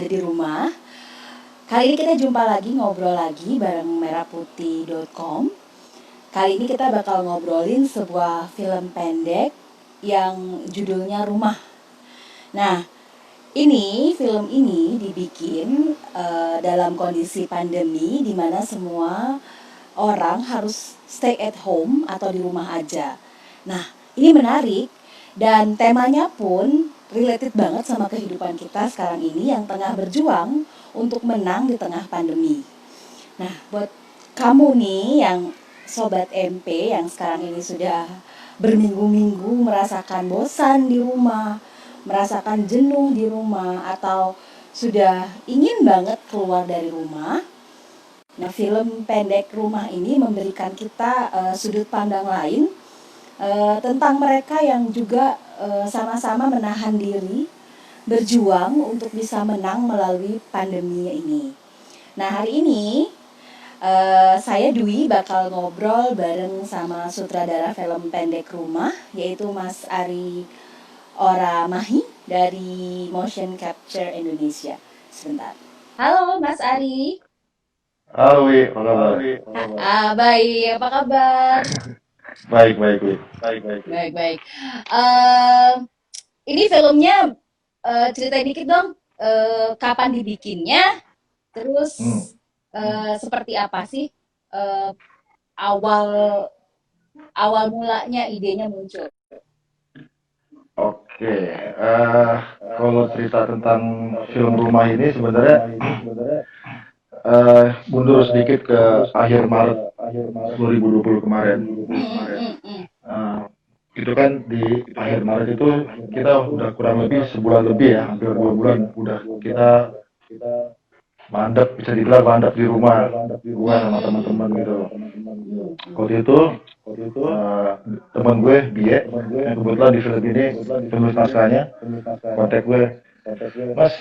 ada di rumah. Kali ini kita jumpa lagi, ngobrol lagi bareng merahputih.com. Kali ini kita bakal ngobrolin sebuah film pendek yang judulnya Rumah. Nah, film ini dibikin dalam kondisi pandemi di mana semua orang harus stay at home atau di rumah aja. Nah, ini menarik dan temanya pun related banget sama kehidupan kita sekarang ini yang tengah berjuang untuk menang di tengah pandemi. Nah, buat kamu nih yang sobat MP yang sekarang ini sudah berminggu-minggu merasakan bosan di rumah, merasakan jenuh di rumah, atau sudah ingin banget keluar dari rumah. Nah, film pendek Rumah ini memberikan kita sudut pandang lain tentang mereka yang juga sama-sama menahan diri, berjuang untuk bisa menang melalui pandemi ini. Nah, hari ini saya Dwi bakal ngobrol bareng sama sutradara film pendek Rumah, yaitu Mas Ari Oramahi dari Motion Capture Indonesia. Sebentar. Halo Mas Ari. Halo, Wi, apa kabar? Baik, apa kabar? Baik, baik, Wi. Baik, baik. Eh, ini filmnya ceritain dikit dong, kapan dibikinnya, terus Hmm, seperti apa sih eh, awal awal mulanya idenya muncul? oke. Kalau cerita tentang film Rumah ini sebenarnya mundur sedikit ke akhir Maret 2020 kemarin. Hmm, hmm, hmm. Eh, itu kan di akhir Maret itu kita udah kurang lebih sebulan lebih ya, hampir 2 bulan udah kita mandek, bisa dibilang mandek di rumah, gua Hmm, sama hmm, hmm. teman-teman gitu. Hmm, hmm. Waktu itu eh, teman gue Bie yang kebetulan di film ini penulis naskahnya kontak gue, Mas,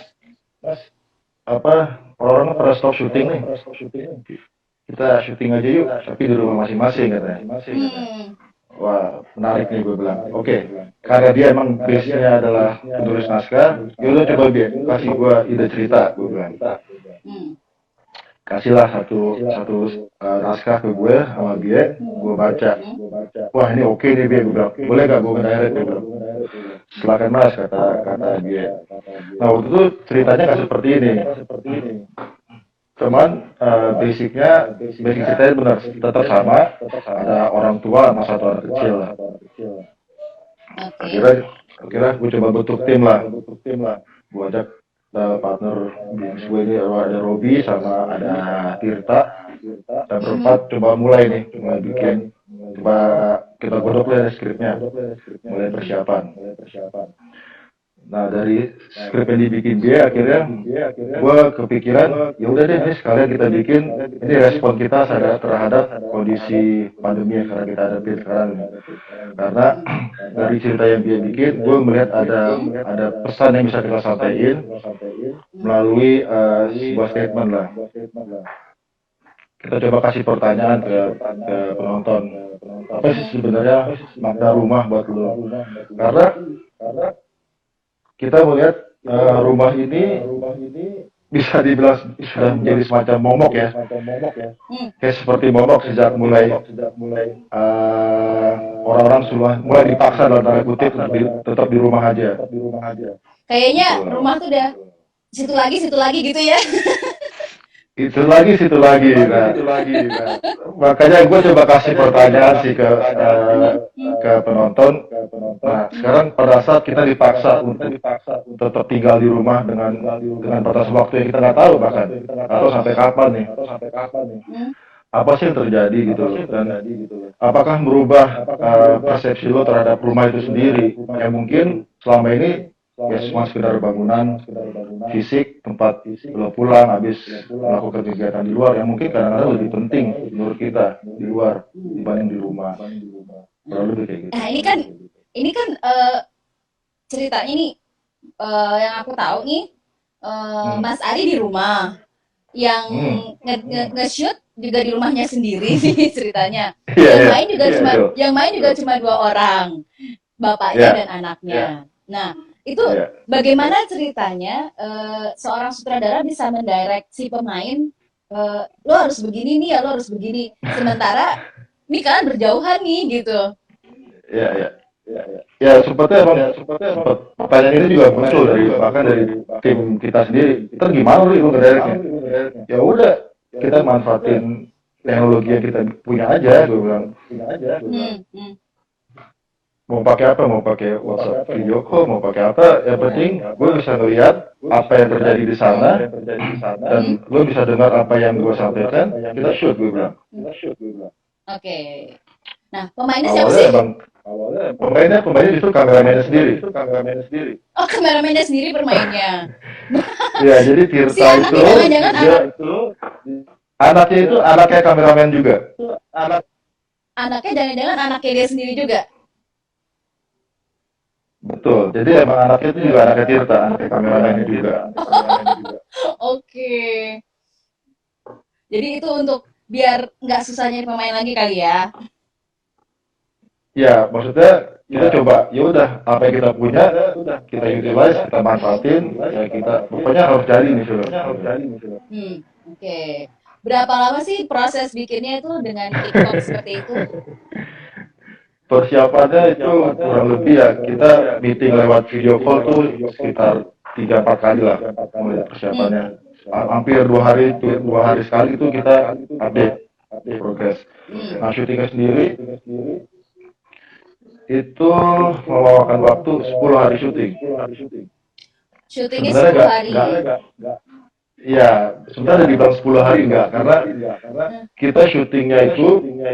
apa orang-orang pada stop syuting nih, kita syuting aja yuk tapi di rumah masing-masing katanya. Hmm. Wah, menarik nih, gue bilang oke, karena dia emang base-nya adalah penulis naskah, yaudah coba Bie kasih gue ide cerita, gue bilang Hmm. kasihlah satu satu naskah ke gue sama Bie, gue baca. Hmm. Wah, ini oke nih Bie, gue bilang boleh gak gue nge-direct, gue bilang silakan Mas, kata kata Bie. Nah, waktu itu ceritanya nggak seperti ini, cuman basic ceritanya benar tetap sama, ada orang tua sama satu anak kecil lah. Oke. Akhirnya gue coba bentuk tim lah, gue ajak partner bisnis gue ini, ada Robi sama ada Tirta, dan Mhm. berempat coba mulai nih, mulai bikin, coba kita godok lah skripnya, mulai persiapan. Nah, dari skrip yang dibikin dia akhirnya gue kepikiran ya udah deh, ini sekalian kita bikin, ini respon kita terhadap kondisi pandemi yang sekarang kita hadapi sekarang. Karena dari cerita yang dia bikin, gue melihat ada pesan yang bisa kita sampaikan melalui sebuah statement lah. Kita coba kasih pertanyaan ke penonton, apa sih sebenarnya makna rumah buat lo? Karena kita melihat rumah ini bisa dibilang sudah menjadi semacam momok ya, Hmm. kayak seperti momok sejak mulai orang-orang sudah mulai dipaksa dalam tanda kutip untuk tetap di rumah aja Kayaknya gitu loh. rumah tuh udah situ lagi gitu ya. Itu lagi situ lagi, nah makanya gue coba kasih pertanyaan sih ke penonton. Nah, sekarang pada saat kita dipaksa untuk tetap tinggal di rumah dengan batas waktu yang kita nggak tahu bahkan, atau sampai kapan nih, Hmm. apa sih yang terjadi gitu loh, dan apakah merubah persepsi lo terhadap rumah itu sendiri yang mungkin selama ini ya cuma sekedar bangunan fisik tempat lo pulang habis melakukan kegiatan di luar yang mungkin kadang-kadang lebih penting menurut kita di luar dibanding di rumah, kurang lebih kayak gitu. Nah, ini kan ceritanya nih yang aku tahu nih Hmm. Mas Ari di rumah, yang Hmm. nge-shoot juga di rumahnya sendiri nih ceritanya. Iya, Yang iya, main juga cuma betul. yang main juga cuma dua orang, bapaknya Iya, dan anaknya. Nah, Itu Iya. bagaimana ceritanya seorang sutradara bisa mendirect si pemain, lo harus begini nih ya, lo harus begini. Sementara ini kalian berjauhan nih gitu. Iya, iya. Ya, sepertinya emang sempat pertanyaan ini juga muncul dari bahkan dari tim kita sendiri. Ntar gimana lu ngedirectnya? Ya udah, kita manfaatin teknologi yang kita punya aja, gue bilang. Hmm, hmm. Mau pakai apa? Mau pakai WhatsApp video call, mau pakai apa? Yang penting gue bisa ngeliat apa yang terjadi di sana dan Hmm. lo bisa dengar apa yang gue sampaikan. Kita shoot, gue bilang. Oke. Nah, pemainnya siapa Awalnya sih? emang pemainnya justru kameramennya sendiri. Oh, kameramennya sendiri bermainnya. Ya, jadi Si Tirta itu anaknya jangan-jangan dia anaknya itu anaknya kameramen juga. anaknya jangan-jangan anaknya dia sendiri juga. Betul. Jadi emang anaknya itu juga anaknya Tirta, anaknya kameramennya juga. Oke. Jadi itu untuk biar nggak susah nyari pemain lagi kali ya. Ya, maksudnya kita coba, ya udah apa yang kita punya, kita utilize, kita manfaatin, ya kita pokoknya harus jadi nih film. Hmm, oke. Berapa lama sih proses bikinnya itu dengan TikTok seperti itu? Persiapannya itu kurang lebih ya kita meeting lewat video call tuh sekitar 3-4 kali lah mulai Hmm, persiapannya. Hampir 2 hari sekali itu kita update progres. hmm. Nah, syutingnya sendiri itu memakan waktu 10 hari syuting. Syutingnya Sebenarnya 10 hari. nggak, iya, sebenarnya dibilang 10 hari enggak, karena Hmm, kita syutingnya itu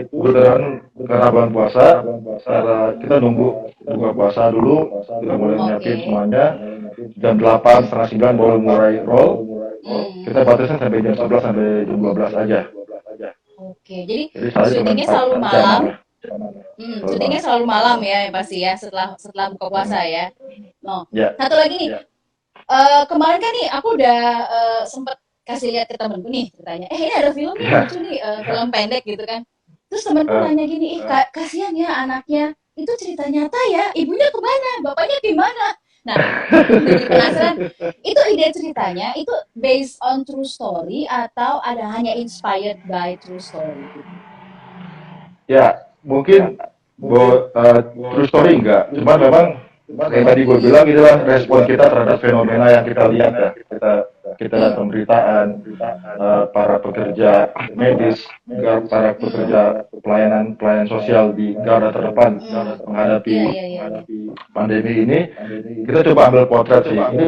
beneran karena bulan puasa, karena kita nunggu buka puasa dulu, kita mulai oke. nyiapin semuanya, jam 8, setengah 9 baru mulai roll, kita Hmm, batasin sampai jam 11 sampai jam 12 aja, oke. Jadi jadi sehari cuma syutingnya 4 selalu jam malam. lah, kalau Syutingnya malam. selalu malam ya, yang pasti ya setelah setelah buka puasa ya. No. Ya, Satu lagi nih, kemarin kan nih aku udah sempet kasih lihat ke temenku nih ceritanya. Ini ada film nih ya, lucu nih, film pendek gitu kan. Terus temenku eh, nanya gini, kasihan ya anaknya. Itu cerita nyata ya, ibunya kemana, bapaknya gimana? Nah, aku jadi penasaran, itu ide ceritanya itu based on true story atau ada hanya inspired by true story gitu? ya, mungkin true story enggak, cuma memang kayak tadi gue bilang itulah respon kita terhadap fenomena yang kita lihat ya. Kita lihat Hmm, pemberitaan para pekerja medis, para hmm, pekerja pelayanan sosial di garda terdepan iya, menghadapi iya, iya, iya. pandemi ini. Kita coba ambil potret sih. Ini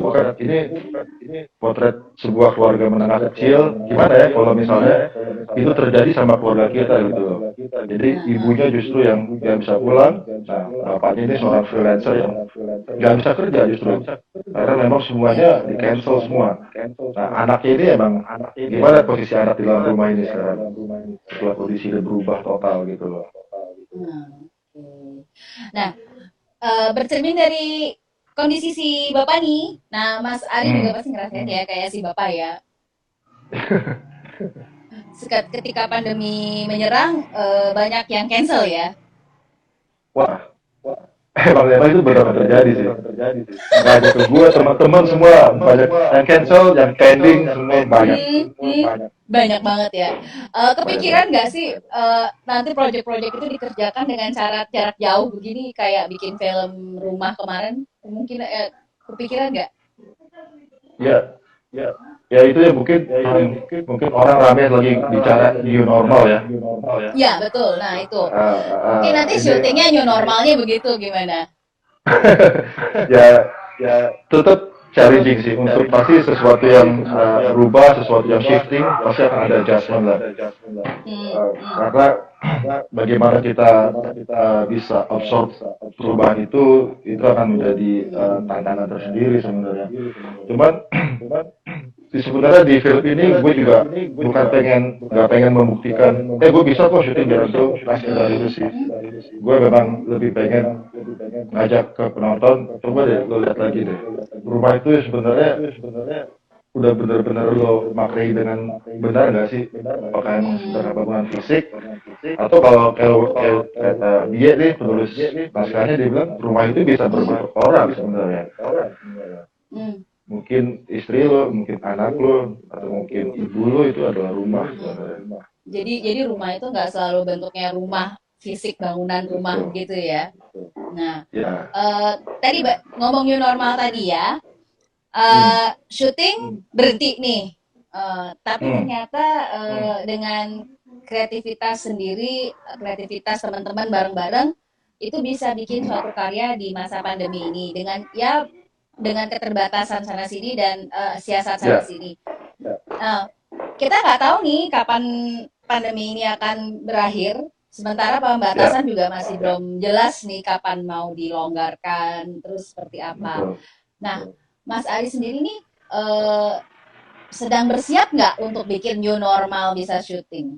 potret sebuah keluarga menengah kecil. Gimana ya kalau misalnya itu terjadi sama keluarga kita gitu loh. Jadi Nah, ibunya justru yang nggak bisa pulang. Nah, bapaknya ini seorang freelancer yang nggak bisa kerja justru. Karena memang iya, semuanya iya. di cancel semua. Nah, anaknya ini emang gimana posisi anak di dalam rumah ini sekarang? Setelah kondisi udah berubah total gitu loh. Nah, oke. Nah, bercermin dari kondisi si Bapak nih. Nah, Mas Ari juga Hmm. pasti ngerasain ya kayak si Bapak ya. Ketika pandemi menyerang, banyak yang cancel ya. Wah, emang itu benar terjadi sih. Nggak aja ke gue, teman-teman semua banyak yang cancel, yang pending semua banyak. Banyak banget ya. Banyak Kepikiran banget. nggak sih nanti proyek-proyek itu dikerjakan dengan cara jarak jauh begini kayak bikin film rumah kemarin? Mungkin kepikiran nggak? Ya, ya itu ya mungkin orang rame lagi bicara new normal ya. Iya, betul. Nah, itu. Mungkin nanti Ini syutingnya new normalnya begitu gimana? ya tetap challenging sih untuk pasti sesuatu yang berubah, sesuatu yang shifting pasti akan ada adjustment lah. Hmm, hmm, Karena bagaimana kita bisa absorb perubahan itu akan menjadi tantangan tersendiri sebenarnya. Cuman sebenarnya di film ini gue juga bukan nggak pengen membuktikan gue bisa kok syuting jarak jauh nah sekedar itu sih. Gue memang lebih pengen ngajak ke penonton, coba deh lo lihat lagi deh, rumah itu sebenarnya udah bener-bener lo maknai dengan benar nggak sih? Apakah emang sebenarnya bangunan fisik atau kalau kata dia nih penulis naskahnya dia bilang rumah itu bisa berbentuk orang sebenarnya. Hmm. Mungkin istri lo, mungkin anak lo, atau mungkin ibu lo itu adalah rumah sebenarnya. Jadi rumah itu nggak selalu bentuknya rumah fisik bangunan rumah Betul. gitu ya. Nah, Ya. tadi ngomong new normal tadi ya, Hmm. syuting berhenti nih. Tapi Hmm. ternyata dengan kreativitas sendiri, kreativitas teman-teman bareng-bareng itu bisa bikin suatu karya di masa pandemi ini dengan ya dengan keterbatasan sana sini dan siasat sana Ya. sini. Nah, kita nggak tahu nih kapan pandemi ini akan berakhir. Sementara Ya. pembatasan juga masih belum jelas nih kapan mau dilonggarkan, terus seperti apa. Betul. Nah, Mas Ari sendiri nih sedang bersiap nggak untuk bikin new normal bisa syuting?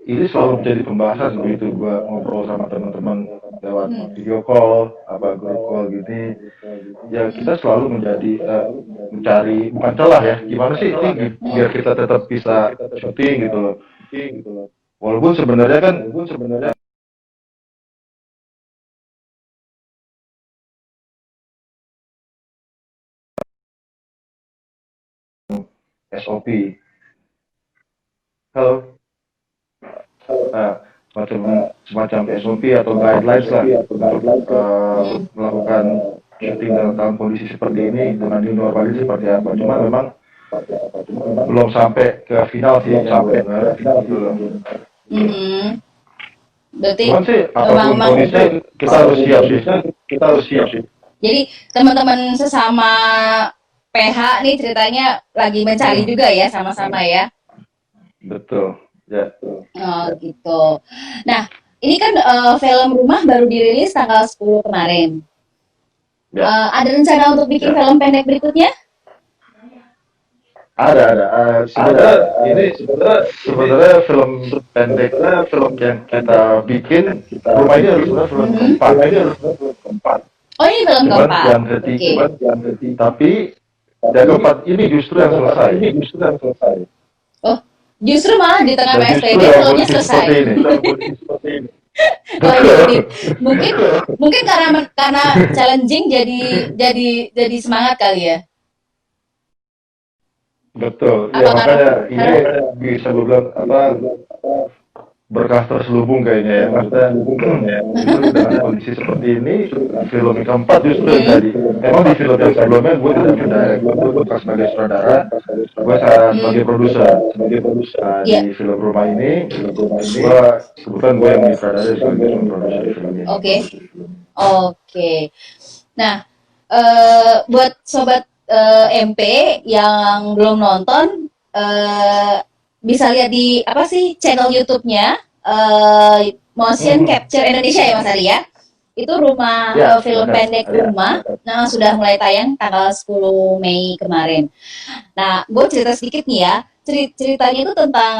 Ini selalu menjadi pembahasan begitu gua ngobrol sama teman-teman lewat Hmm. video call, apa grup call gini. Ya kita Hmm. selalu menjadi mencari bukan celah ya. Gimana sih ini biar kita tetap bisa syuting gitu loh. Walaupun sebenarnya kan SOP. Halo. Nah, semacam semacam SOP atau guidelines lah untuk melakukan syuting dalam kondisi seperti ini dengan new normal ini seperti apa. Cuma memang belum sampai ke final sih sampai gitu loh. Hmm. Berarti Cuman sih memang, apapun kondisinya kita harus siap sih. jadi teman-teman sesama PH nih ceritanya lagi mencari Hmm, juga ya sama-sama ya. betul. Ya. Oh gitu. Nah, ini kan film Rumah baru dirilis tanggal 10 kemarin. Ya. Ada rencana untuk bikin film pendek berikutnya? Ada. Sebenarnya ini sebenarnya film pendek film yang kita bikin rumah ini harus sebenarnya film keempat. Oh ini film Cuman keempat. yang Oke. ketiga, tapi yang keempat ini justru yang selesai. Oh, justru malah di tengah Dan justru PSBB dalam filmnya kondisi selesai. seperti ini. Oh ini, Betul. mungkin mungkin karena challenging jadi semangat kali ya. Betul. Ya Apa makanya karena ini bisa gue bilang apa berkah terselubung kayaknya ya. Maksudnya justru dengan kondisi seperti ini film yang keempat justru yang jadi. Emang di film yang sebelumnya gue tidak mendirect, gue bukan sebagai sutradara, gue sebagai produser. Nah, ya, di film rumah ini, gue kebetulan gue yang mensutradarai sebagai produser di film ini. oke. Oke. Nah, buat sobat MP yang belum nonton, bisa lihat di apa sih channel YouTube-nya Motion Capture Indonesia ya Mas Ari ya. Itu rumah Ya, film benar. pendek Rumah. Nah, sudah mulai tayang tanggal 10 Mei kemarin. Nah, gue cerita sedikit nih ya. Ceritanya itu tentang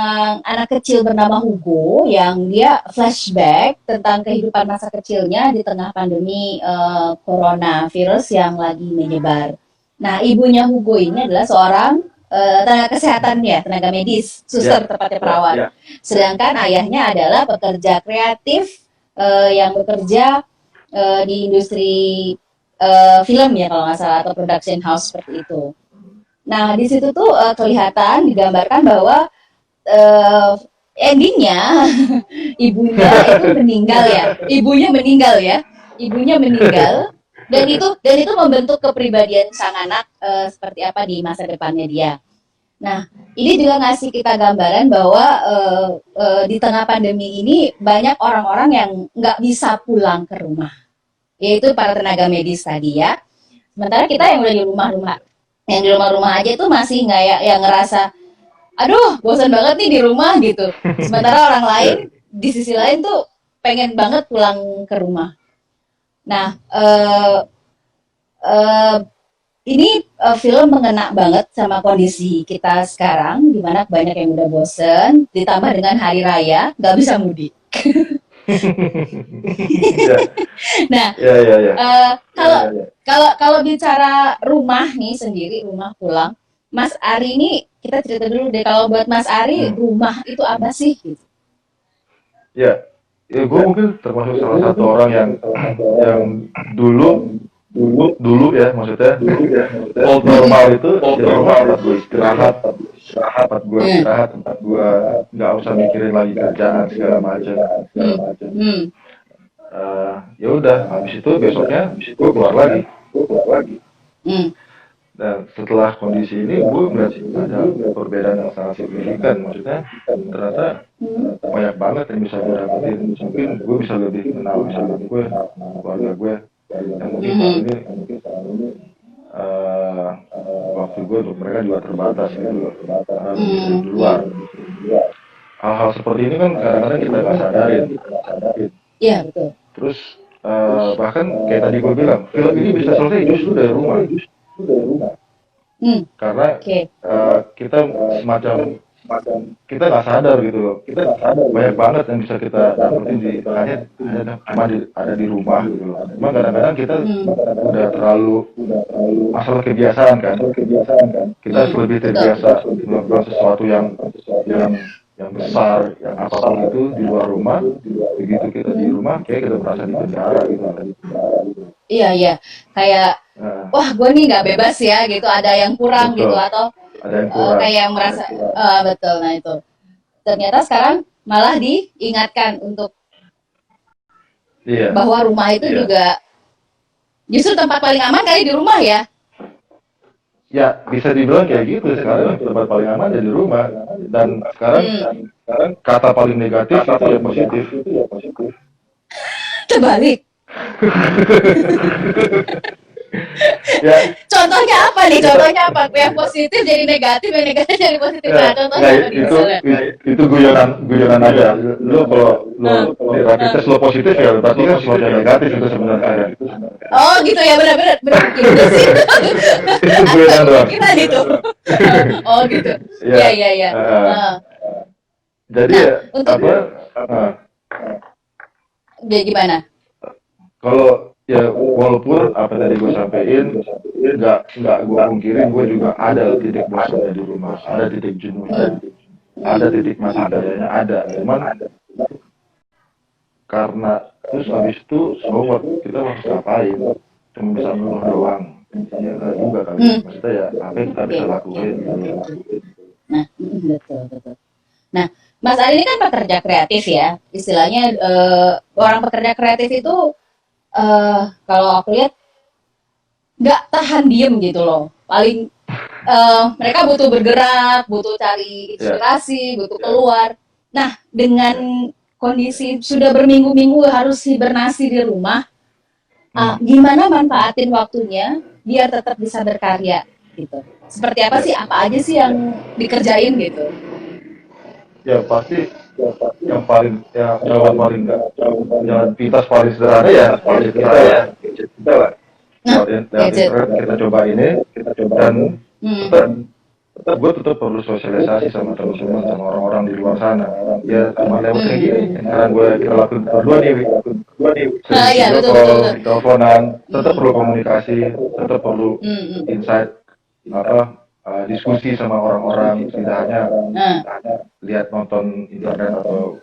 anak kecil bernama Hugo yang dia flashback tentang kehidupan masa kecilnya di tengah pandemi coronavirus yang lagi menyebar. Nah, ibunya Hugo ini adalah seorang tenaga kesehatan ya, tenaga medis, suster tepatnya perawat. Sedangkan ayahnya adalah pekerja kreatif yang bekerja di industri film ya kalau nggak salah atau production house seperti itu. Nah, di situ tuh kelihatan digambarkan bahwa uh, endingnya ibunya itu meninggal ya. Ibunya meninggal dan itu membentuk kepribadian sang anak seperti apa di masa depannya dia. Nah, ini juga ngasih kita gambaran bahwa di tengah pandemi ini banyak orang-orang yang nggak bisa pulang ke rumah, yaitu para tenaga medis tadi ya. Sementara kita yang udah di rumah-rumah yang di rumah-rumah aja itu masih nggak ya yang ngerasa aduh bosan banget nih di rumah gitu, sementara orang lain di sisi lain tuh pengen banget pulang ke rumah. Nah eh, ini film mengena banget sama kondisi kita sekarang di mana banyak yang udah bosen ditambah dengan hari raya nggak bisa mudik. Ya, Nah, ya, ya, ya. kalau kalau bicara rumah nih sendiri, rumah pulang, Mas Ari ini kita cerita dulu deh. Kalau buat Mas Ari, Hmm. rumah itu apa sih? Gitu. Ya, ya gue mungkin termasuk salah satu orang yang dulu dulu ya maksudnya old normal itu ya rumah tempat gue istirahat, Hmm. tempat gue nggak usah mikirin lagi kerjaan segala macam. Hmm. Hmm. Ya udah, habis itu besoknya gue keluar lagi. Hmm. Dan setelah kondisi ini gue melihat ada perbedaan yang sangat signifikan. Maksudnya ternyata Hmm. banyak banget yang bisa gue dapetin. Mungkin gue bisa lebih kenal anak gue, keluarga gue, yang mungkin saat Hmm. ini eh waktu gue untuk mereka juga terbatas gitu, karena lebih sering Hmm. di luar. Hmm. Hal-hal seperti ini kan kadang-kadang kita nggak sadarin. Iya, betul. Terus bahkan kayak tadi gue bilang, film ini bisa selesai justru dari rumah, Hmm. karena Oke. kita semacam kita nggak sadar gitu loh. Banyak banget yang bisa kita dapetin hanya cuma ada di rumah gitu loh. Cuma kadang-kadang kita Hmm. udah terlalu masalah kebiasaan kan. Kita Hmm. lebih Betul. terbiasa melakukan sesuatu yang yang besar, yang apapun itu di luar rumah. Begitu kita di Hmm. rumah, kayak kita merasa di penjara gitu loh. Iya, iya. Kayak, Nah, wah gue nih nggak bebas ya gitu. Ada yang kurang gitu betul. atau Ada yang kurang. kayak merasa betul. Nah itu. Ternyata sekarang malah diingatkan untuk Iya, bahwa rumah itu iya. juga justru tempat paling aman kali di rumah ya. Ya, bisa dibilang kayak gitu. Sekarang tempat paling aman ada di rumah. Dan sekarang Hmm. kata paling negatif itu ya positif. Terbalik. Ya, Contohnya apa nih? kita Contohnya apa? Yang positif jadi negatif, yang negatif jadi positif. ya Nah, contohnya nggak apa nih itu misalnya? itu guyonan guyonan aja. Lo kalau lo Nah, di rapid test lo positif ya berarti kan sesuatu yang negatif itu sebenarnya ya. oh gitu ya, benar-benar benar. Ya udah sih. Itu Apa guyonan doang. kepikiran itu? Oh gitu. Ya, Ya, ya, ya. eh, jadi Nah, ya untuk apa? eh, dia gimana? Kalau ya walaupun apa tadi gue sampein nggak gue pungkirin gue juga ada titik bosannya di rumah, ada titik jenuhnya, ada Hmm. titik mati gayanya ada. Cuman karena terus habis itu so what kita harus ngapain? Cuma bisa ngeluh doang. Ya enggak juga kali. Hmm. Maksudnya ya apa yang kita Oke, bisa oke, lakuin oke, gitu. oke. Nah, betul, betul. Nah, Mas Ali ini kan pekerja kreatif ya. Istilahnya orang pekerja kreatif itu kalau aku lihat nggak tahan diem gitu loh. Paling mereka butuh bergerak, butuh cari Ya, inspirasi, butuh keluar. Nah, dengan kondisi sudah berminggu-minggu harus hibernasi di rumah, hmm, gimana manfaatin waktunya biar tetap bisa berkarya gitu. Seperti apa ya, sih? Apa aja sih yang dikerjain gitu? ya pasti yang paling ya jawaban paling enggak jalan pintas paling sederhana ya gadget kita lah. Nah, Lewat gadget. internet kita coba ini dan Hmm. tetap gue tetap perlu sosialisasi sama teman-teman sama orang-orang di luar sana ya cuma lewat kayak gini Hmm. yang sekarang kita lakukan berdua nih Wi. Sering Ah, ya, video betul, betul, call betul. di teleponan tetap Hmm. perlu komunikasi tetap perlu Hmm. Hmm. insight apa diskusi sama orang-orang tidak hanya Nah, lihat nonton internet atau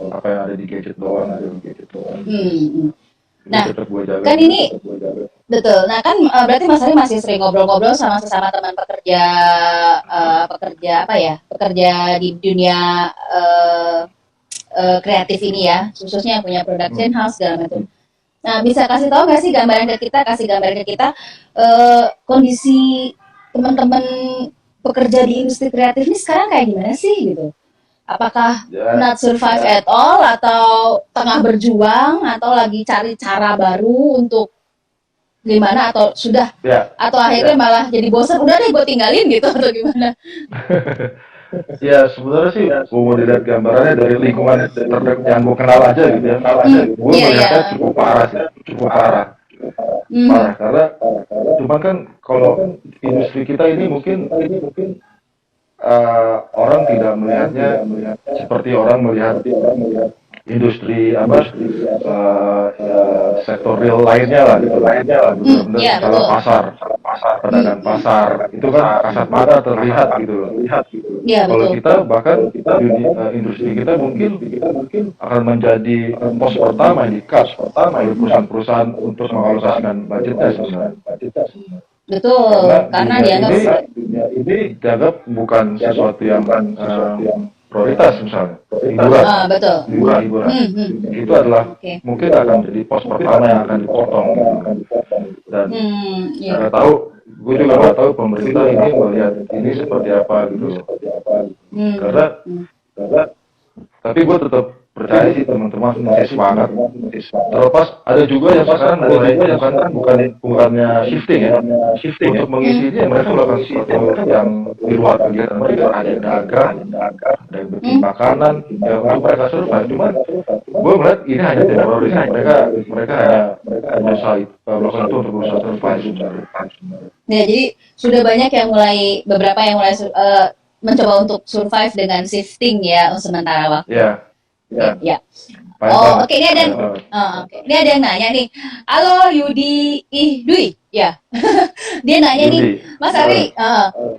apa yang ada di gadget doang gitu hmm. itu Nah, tetap gue jaga kan sih. ini betul. Nah, kan berarti Mas Ari masih sering ngobrol-ngobrol sama sesama teman pekerja pekerja apa ya? Pekerja di dunia kreatif ini ya, khususnya yang punya production Hmm. house segala macam. Nah, bisa kasih tahu nggak sih gambaran ke kita, kasih gambaran ke kita kondisi teman-teman pekerja di industri kreatif ini sekarang kayak gimana sih gitu? Apakah Ya, not survive at all atau tengah berjuang atau lagi cari cara baru untuk gimana atau sudah ya, atau akhirnya malah jadi bosan udah deh gue tinggalin gitu atau gimana? ya sebenarnya sih gue mau dilihat gambarannya dari lingkungan terdekat yang gue kenal aja gitu ya. Gue Iya, iya. melihatnya cukup parah sih, cukup parah, Mhm. parah karena cuman kan kalau industri kita ini mungkin orang tidak melihatnya seperti orang melihat industri apa sektor real lainnya lah gitu, benar-benar Ya skala betul. pasar, pedagang pasar itu kan kasat mata terlihat gitu loh. Ya Kalau betul. kita bahkan industri kita mungkin akan menjadi pos pertama yang di-cut oleh perusahaan-perusahaan untuk mengalokasikan budgetnya sebenarnya. Karena Betul, karena dianggap dunia ini dianggap bukan sesuatu yang prioritas misalnya hiburan, betul. hiburan itu Hmm. adalah Oke. mungkin akan jadi pos pertama yang akan dipotong gitu. Dan Ya. nggak tahu, gue juga nggak tahu pemerintah ini melihat ini seperti apa gitu loh. Karena tapi gue tetap percaya sih teman-teman masih semangat. Terlepas ada juga yang sekarang mulai bukannya shifting ya, untuk mengisi ini mereka melakukan sesuatu yang di luar kegiatan mereka. Ada yang dagang, ada yang bikin makanan, ya untuk mereka survive. Cuman gue melihat ini hanya temporis. Mereka hanya berusaha melakukan itu untuk berusaha survive sebenarnya. Ya, jadi sudah banyak yang beberapa yang mulai mencoba untuk survive dengan shifting ya sementara waktu. Ya, Ya. banyak Oh, banget. oke, ini ada ini ada yang nanya nih. Halo Yudi Dwi, ya. Dia nanya nih, Yudi. Mas Ari,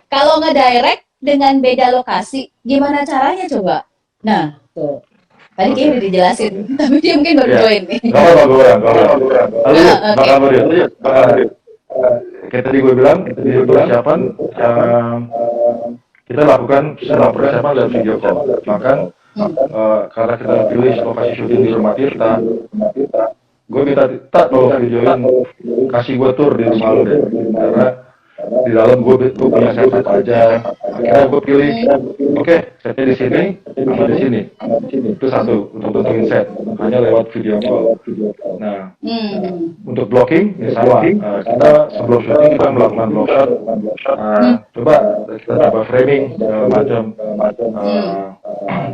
kalau ngedirect dengan beda lokasi, gimana caranya coba? Nah, tuh. Tadi kayaknya udah dijelasin, tapi dia mungkin baru Ya. join nih. Gak apa-apa, gue orang. Lalu, Oke. bakal kayak tadi gue bilang, di persiapan, kita lakukan setelah persiapan dan video call. Bahkan, karena kita pilih lokasi syuting di rumah Tirta, gue minta tak tolong videoin, kasih gue tour di rumah lu deh. Karena di dalam gue punya setup aja. Akhirnya gue pilih, oke, setnya di sini, sama di sini. Itu satu, untuk tentuin set, hanya lewat video call. Nah, untuk blocking, misalnya kita sebelum syuting kita melakukan block shot, kita coba framing segala macam,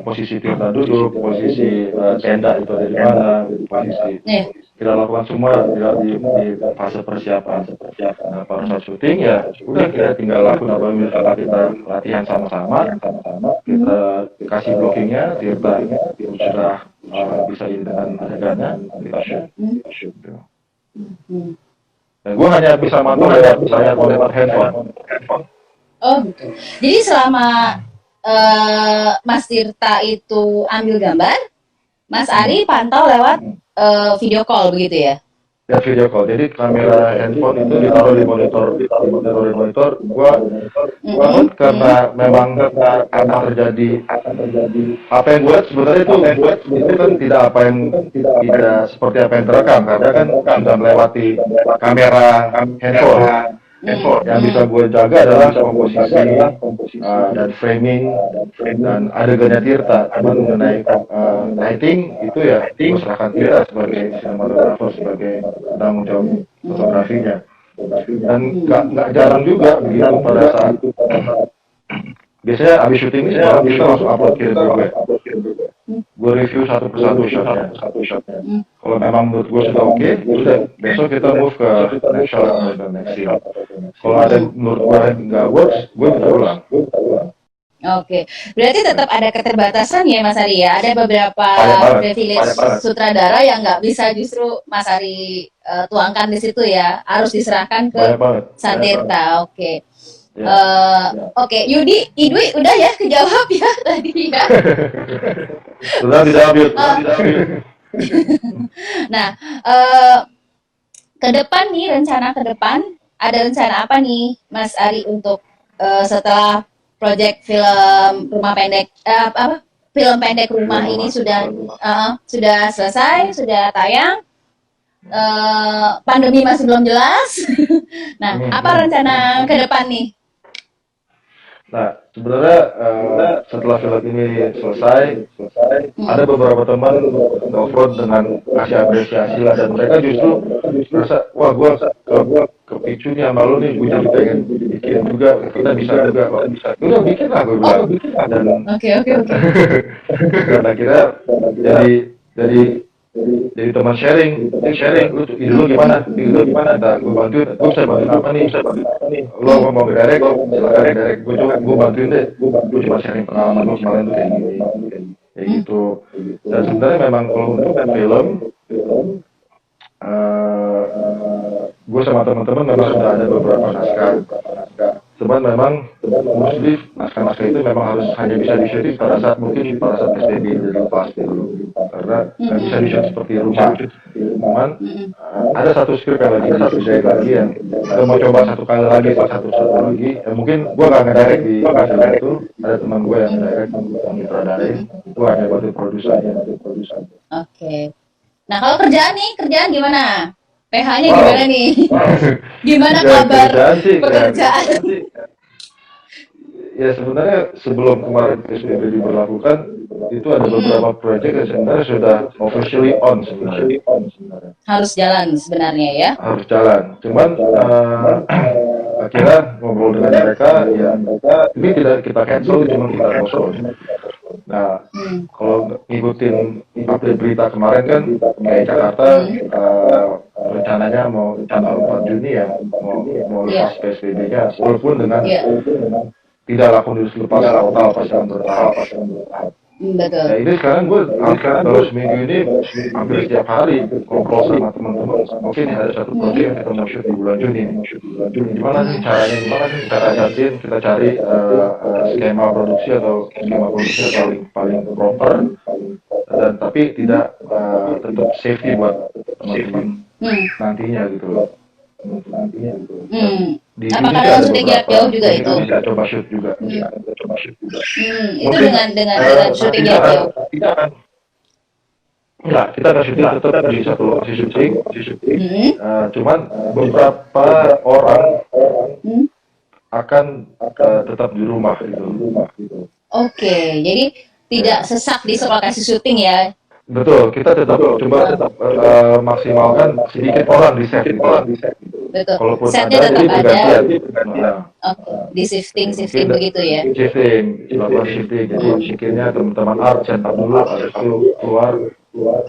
posisi Tirta duduk, posisi tenda itu ada di mana, posisi kita lakukan semua di fase persiapan. Nah, pada saat syuting ya udah kita tinggal lakukan apa misalnya kita latihan sama-sama, kita kasih blockingnya, Tirta sudah bisa ini dengan adegannya, kita shoot. Dan gue hanya bisa mantau lewat layar monitor handphone. Oh gitu. Jadi selama Mas Tirta itu ambil gambar, Mas Ari pantau lewat video call begitu ya? Ya video call. Jadi kamera handphone itu ditaruh di monitor, Gua karena memang akan terjadi apa yang gue lihat sebenarnya itu kan tidak seperti apa yang terekam karena kan sudah melewati kamera handphone. Yang bisa gue jaga adalah komposisi dan framing dan adegannya Tirta. Cuman mengenai lighting itu ya gue serahkan Tirta sebagai sinematografer, sebagai tanggung jawab fotografinya. Dan nggak jarang juga begitu pada saat biasanya abis syuting ini semalam kita langsung upload kirim ke gue. Gue review satu persatu shotnya. Kalau memang menurut gue sudah oke, udah besok kita move ke next shot dan next scene. Kalau ada menurut gue nggak works, gue bisa ulang. Oke, berarti tetap ada keterbatasan ya Mas Ari ya. Ada beberapa privilege sutradara yang nggak bisa justru Mas Ari tuangkan di situ ya. Harus diserahkan ke Santirta. Oke. Oke, Yudi, Idwi udah ya kejawab ya tadi ya. Sudah dijawab. Nah, ke depan nih rencana ada rencana apa nih Mas Ari untuk setelah proyek film rumah pendek film pendek rumah ini sudah selesai, sudah tayang. Pandemi masih belum jelas. Nah, apa rencana ke depan nih? Nah, sebenarnya setelah film ini selesai, ada beberapa teman nelfon dengan kasih apresiasi lah, dan mereka justru merasa, wah gue kepicu nih sama lo nih, gue jadi pengen bikin juga, kita bisa juga kok. Udah bikin lah gue bilang. Dan Oke. dan akhirnya jadi teman sharing, lu ide lu gimana, kita gue bantuin, gue bisa bantuin apa nih, lo mau ngedirect, silakan direct, gue bantuin deh, gue cuma sharing pengalaman lu kemarin tuh kayak gini. kayak gitu. Dan sebenarnya memang kalau untuk film, gue sama teman-teman memang sudah ada beberapa naskah. Cuman memang mostly naskah-naskah itu memang harus hanya bisa di-syuting pada saat mungkin pada saat PSBB dilepas dulu. Karena nggak bisa di-shoot seperti rumah. Cuman ada satu skrip yang lagi dikerjain lagi yang gue mau coba satu kali lagi, satu lagi. Ya, mungkin gue nggak ngedirect di film itu, ada teman gue yang ngedirect, yang nyutradarin. Gue hanya bantu produsernya. Oke. Nah, kalau kerjaan gimana? PH-nya Wow. gimana nih? Gimana Ya, kabar kerjaan sih, pekerjaan? ya sebenarnya sebelum kemarin PSBB diberlakukan itu ada beberapa proyek yang sebenarnya sudah officially on sebenarnya. Harus jalan sebenarnya ya. Harus jalan. Cuman akhirnya ngobrol dengan mereka, ya ini tidak kita cancel, cuma kita postpone. Nah, kalau ngikutin update berita kemarin kan, kayak Jakarta rencananya mau tanggal 4 Juni ya, mau lepas PSBB-nya, walaupun dengan tidak laku dilepas total pasti akan bertahap. Betul. Nah ini sekarang gue baru seminggu ini hampir setiap hari ngobrol sama teman-teman. Oke nih ada satu proyek yang kita mau shoot di bulan Juni. Gimana sih caranya? Cara gantiin kita cari skema produksi yang paling proper dan tapi tidak tetap safety buat teman-teman nantinya gitu loh. Di apakah dengan syuting jarak jauh juga itu? Bisa coba shoot juga. Itu dengan syuting jarak jauh. Enggak, kita akan syuting tetap di satu lokasi syuting. Cuman beberapa orang akan tetap di rumah gitu. Oke, jadi tidak sesak di lokasi syuting ya. Betul, kita tetap maksimalkan sedikit orang di set gitu. Betul. Kalaupun setnya ada, tetap ada. Di shifting begitu ya. Dilakukan shifting. Jadi shiftingnya teman-teman art cetak dulu, habis itu keluar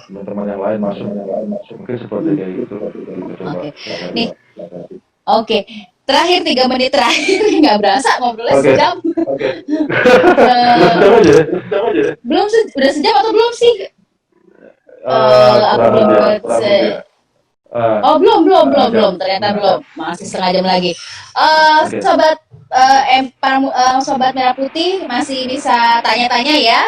teman-teman yang lain masuk. Mungkin seperti kayak gitu. Oke. Nih. Oke. Terakhir 3 menit terakhir nggak berasa ngobrolnya sejam. Sejam aja. Belum udah sejam atau belum sih? Belum. Ternyata belum. Masih setengah jam lagi. Sobat Sobat Merah Putih masih bisa tanya-tanya ya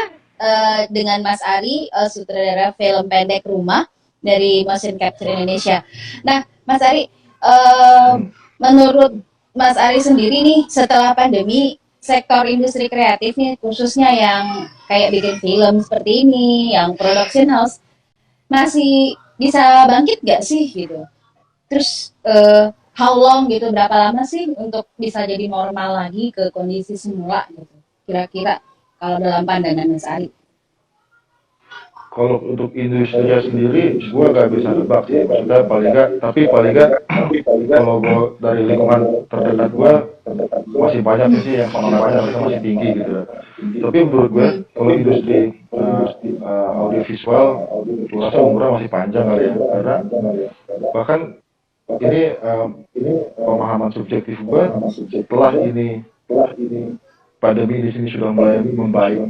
dengan Mas Ari, sutradara film pendek Rumah dari Motion Capture Indonesia. Nah, Mas Ari, menurut Mas Ari sendiri nih, setelah pandemi, sektor industri kreatif nih, khususnya yang kayak bikin film seperti ini, yang production house, masih bisa bangkit gak sih gitu? Terus how long gitu, berapa lama sih untuk bisa jadi normal lagi ke kondisi semula gitu? Kira-kira kalau dalam pandangan Mas Ari? Kalau untuk industrinya sendiri, gue gak bisa nebak sih. Maksudnya paling nggak kalau gue dari lingkungan terdekat gue masih banyak sih yang semangatnya mereka masih tinggi gitu. Tapi menurut gue kalau industri audiovisual, gue rasa umurnya masih panjang kali ya. Karena bahkan ini pemahaman subjektif gue setelah ini pandemi di sini sudah mulai membaik,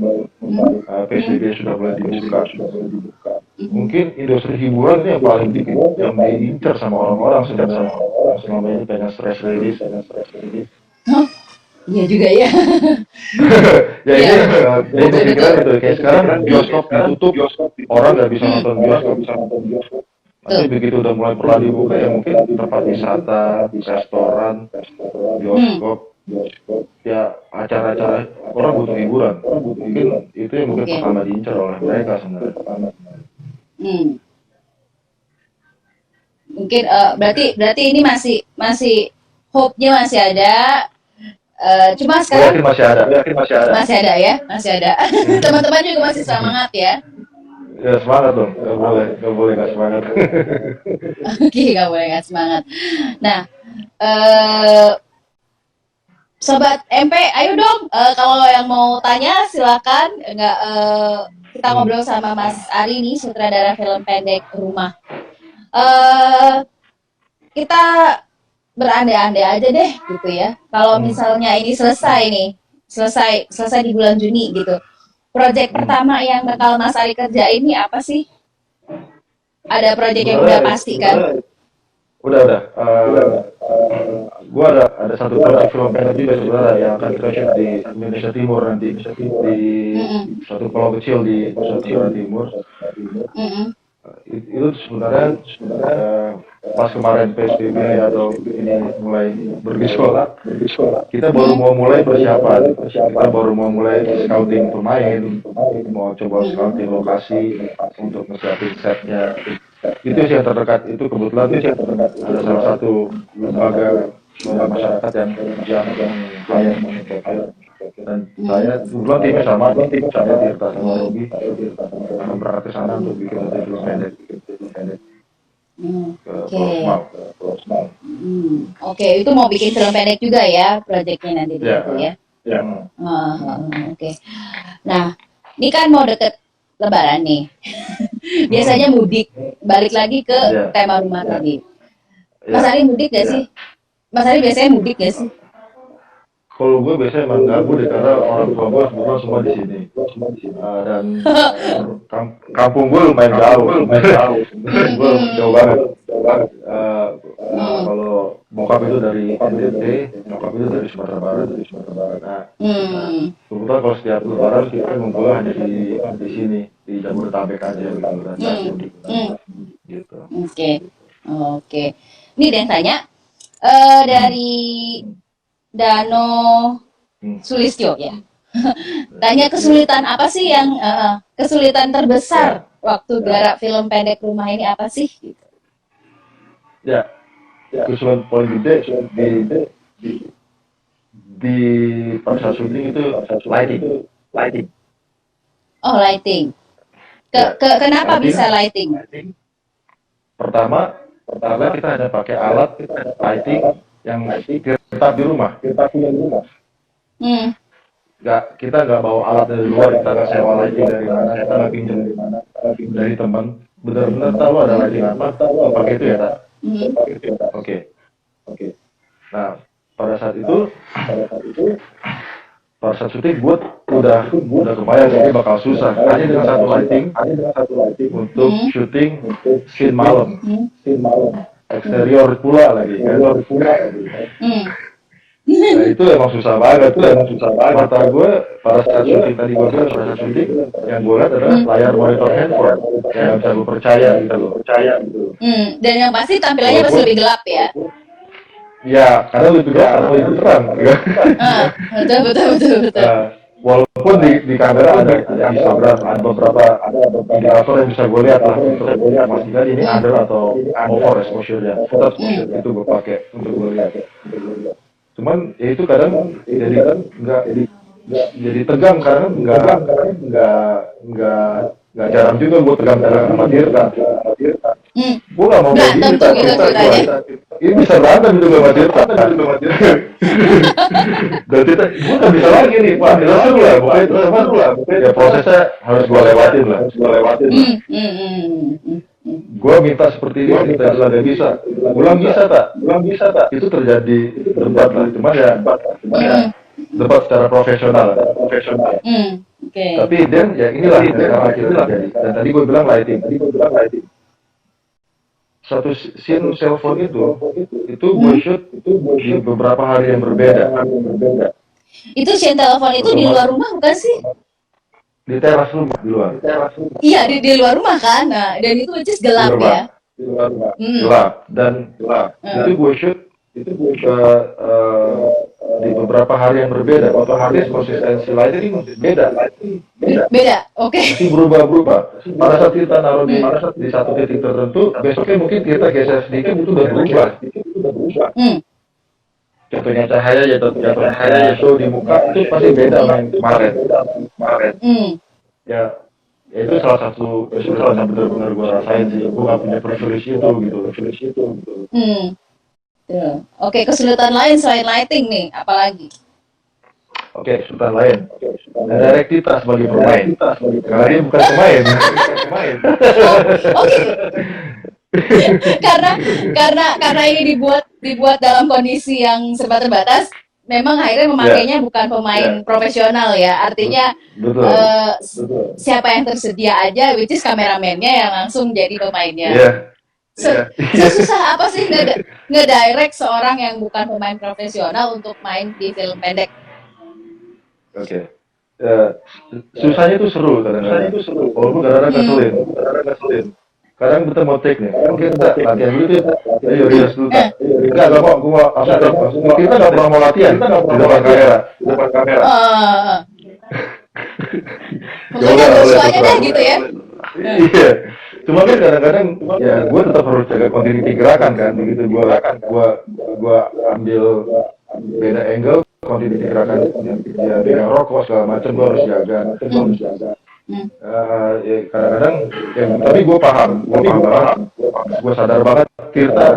PSBB sudah mulai dibuka. Mungkin industri hiburan ini yang paling yang diincar sama orang-orang selama ini pengen stress release. Iya juga ya. Ya ini pikiran gitu. Kayak sekarang bioskop ditutup, orang nggak bisa nonton bioskop. Tapi begitu udah mulai perlahan dibuka ya mungkin tempat wisata, restoran, bioskop, ya acara-acara orang butuh hiburan. Mungkin itu yang mungkin pertama diincar oleh mereka sebenarnya. Mungkin berarti ini masih hope-nya masih ada. Cuma sekarang masih ada. Masih ada. Teman-teman juga masih semangat ya. Ya semangat dong, nggak boleh nggak semangat. Oke, nggak boleh nggak semangat. Nah, Sobat MP, ayo dong. Kalau yang mau tanya silakan. Kita ngobrol sama Mas Ari nih, sutradara film pendek Rumah. Kita berandai-andai aja deh, gitu ya. Kalau misalnya ini selesai di bulan Juni gitu. Project pertama yang bakal Mas Ali kerjain ini apa sih? Ada project yang udah Sebenarnya pasti kan? udah. Gua ada satu project film pendek juga sebenarnya yang akan kita shoot di Indonesia Timur nanti di Mm-mm. suatu pulau kecil di Nusa Tenggara Timur. Mm-mm. Itu sebenarnya pas kemarin PSBB atau ini mulai bergejolak, kita baru mau mulai persiapan, kita baru mau mulai scouting pemain, mau coba scouting lokasi untuk nge-setting setnya. Itu sih yang terdekat, itu kebetulan ada salah satu lembaga sumber masyarakat yang hire dan saya kebetulan timnya sama, saya Tirta sama Robi akan berangkat ke sana untuk bikin satu film pendek ke Oke. Pulau Smau. Oke, itu mau bikin film pendek juga ya, proyeknya nanti di Ya, situ ya. ya. Oke. Nah, ini kan mau deket Lebaran nih. Biasanya mudik, balik lagi ke Ya, tema rumah tadi. Mas ya. Ali mudik gak sih? Mas Ali biasanya mudik gak sih? Kalau gue biasanya emang gak mudik karena orang tua gue kebetulan semua di sini. Dan kampung gue lumayan jauh. Gue jauh banget. Kalau bokap itu dari NTT, nyokap itu dari Sumatera Barat. Nah, kebetulan kalau setiap lebaran kita ngumpul hanya di sini di Jabodetabek aja gitu dan nggak mudik gitu. Oke. Oke. Ini ada yang tanya dari Dano Sulistyo ya. Tanya kesulitan apa sih yang kesulitan terbesar waktu garap film pendek rumah ini apa sih? Gitu. Ya, kesulitan paling gede di proses syuting itu lighting. Oh, lighting. Kenapa bisa lighting? Pertama kita hanya pakai alat lighting yang kita di rumah. Kita nggak bawa alat dari luar, kita nggak sewa lighting dari mana, kita nggak pinjam dari teman. Benar-benar tahu ada lighting apa, pakai itu ya, tak? Oke. Nah, pada saat syuting gue udah kebayang ini bakal susah. Hanya dengan satu lighting untuk syuting scene malam. Eksterior pula lagi kan. Nah itu emang susah banget. Mata gue pada saat syuting tadi gue bilang pada saat syuting yang gue lihat adalah layar monitor handphone yang bisa gue percaya gitu loh. Dan yang pasti tampilannya pasti lebih gelap ya. Ya, karena lebih gelap atau lebih terang. Betul. Walaupun di kamera ada Instagram, ada beberapa indikator yang bisa gue lihat lah untuk memastikan ini under atau over exposure-nya. Tetap itu gue pakai untuk gue lihat. Cuman ya itu kadang jadi tegang karena nggak jarang juga gue tegang sama Tirta. Gue nggak mau kayak gini, ini bisa berantem itu sama Tirta. Dan Tirta, gue nggak bisa lagi nih, Pak. Seru lah, pokoknya ya prosesnya harus gue lewatin lah. Gue minta seperti ini, Tirta bilang nggak bisa. Ulang bisa tak? Itu terjadi debat lah, cuma ya debat secara profesional. Tapi dan ya inilah yang akhirnya terjadi. Dan tadi gue bilang lighting. Satu scene telepon itu gue shoot di beberapa hari yang berbeda. Itu scene telepon itu di luar rumah bukan sih? Di teras rumah di luar. Iya di luar rumah kan, nah, dan itu which is gelap ya. Gelap dan itu gue shoot di beberapa hari yang berbeda. Otomatis konsistensi lighting beda. Oke. Masih berubah. Pada saat kita naruh di satu titik tertentu, besoknya mungkin kita geser sedikit itu udah berubah. Jatuhnya cahaya itu di muka itu pasti beda sama yang kemarin. Ya itu salah satu kesulitan yang benar-benar gue rasain sih. Gue gak punya privilege itu gitu. Oke, kesulitan lain selain lighting nih, apalagi? Oke, kesulitan lain. Direct kita sebagai pemain. Karena dia bukan pemain. Oke. karena ini dibuat dalam kondisi yang serba terbatas, memang akhirnya memakainya bukan pemain profesional ya. Artinya betul. siapa yang tersedia aja, which is kameramennya yang langsung jadi pemainnya. Iya, Sesusah apa sih ngedirect seorang yang bukan pemain profesional untuk main di film pendek? oke. Susahnya tuh seru kadang-kadang. Walaupun kadang-kadang keselin. Kadang kita mau take nih. Oke, kita latihan dulu tuh. Ayo rias dulu tak. Enggak mau. Gue mau langsung take. Kita nggak pernah mau latihan di depan kamera. Pokoknya gosu aja deh gitu ya. Iya. Cuma kan kadang-kadang ya gue tetap harus jaga continuity gerakan kan. Begitu gue ambil beda angle, continuity gerakan ya dengan rokok segala macam gue harus jaga. Ya, kadang-kadang ya, tapi gue paham banget, gue sadar banget Tirta